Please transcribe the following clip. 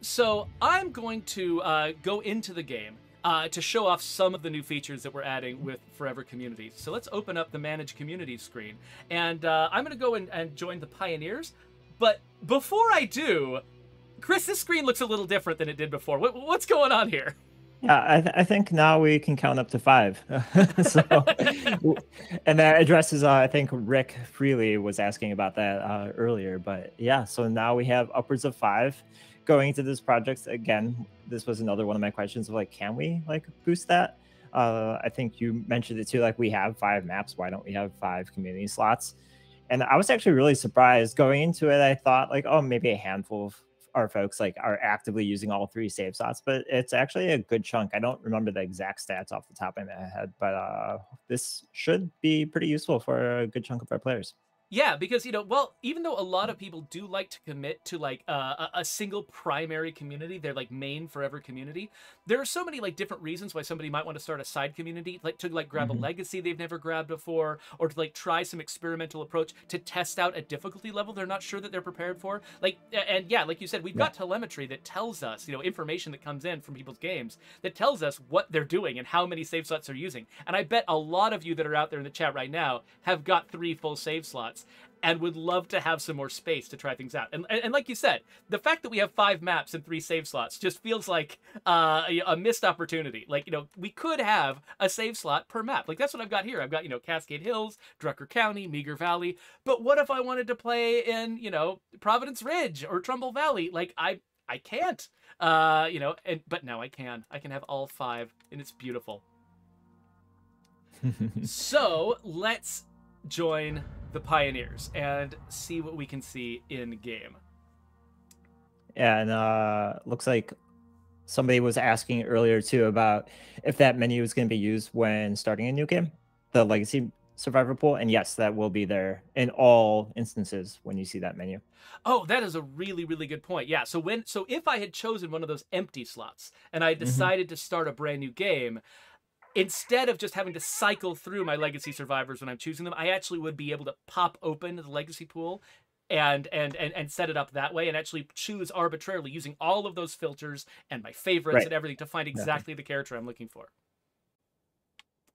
So I'm going to go into the game to show off some of the new features that we're adding with Forever Communities. So let's open up the Manage Communities screen. And I'm going to go and join the Pioneers. But before I do, Chris, this screen looks a little different than it did before. What's going on here? Yeah, I think now we can count up to five. So, and that addresses, I think Rick Freely was asking about that earlier. But yeah, so now we have upwards of five going into this project. Again, this was another one of my questions of like, can we like boost that? I think you mentioned it too. Like, we have five maps. Why don't we have five community slots? And I was actually really surprised going into it. I thought like, oh, maybe a handful of our folks like are actively using all three save slots, but it's actually a good chunk. I don't remember the exact stats off the top of my head, but this should be pretty useful for a good chunk of our players. Yeah, because well, even though a lot of people do like to commit to like a single primary community, their like main forever community, there are so many like different reasons why somebody might want to start a side community, like to like grab a Hmm. legacy they've never grabbed before, or to like try some experimental approach to test out a difficulty level they're not sure that they're prepared for. Like, and yeah, like you said, we've Yeah. got telemetry that tells us, information that comes in from people's games that tells us what they're doing and how many save slots they're using. And I bet a lot of you that are out there in the chat right now have got 3 full save slots and would love to have some more space to try things out. And like you said, the fact that we have 5 maps and 3 save slots just feels like a missed opportunity. Like, we could have a save slot per map. Like, that's what I've got here. I've got, Cascade Hills, Drucker County, Meager Valley. But what if I wanted to play in, Providence Ridge or Trumbull Valley? Like, I can't. But now I can. I can have all 5, and it's beautiful. So let's join the Pioneers and see what we can see in game. Yeah, and looks like somebody was asking earlier too about if that menu is going to be used when starting a new game, the legacy survivor pool, and yes, that will be there in all instances when you see that menu. Oh, that is a really, really good point. Yeah. So if I had chosen one of those empty slots and I Hmm. decided to start a brand new game, instead of just having to cycle through my legacy survivors when I'm choosing them, I actually would be able to pop open the legacy pool and set it up that way and actually choose arbitrarily using all of those filters and my favorites Right. and everything to find Yeah. exactly the character I'm looking for.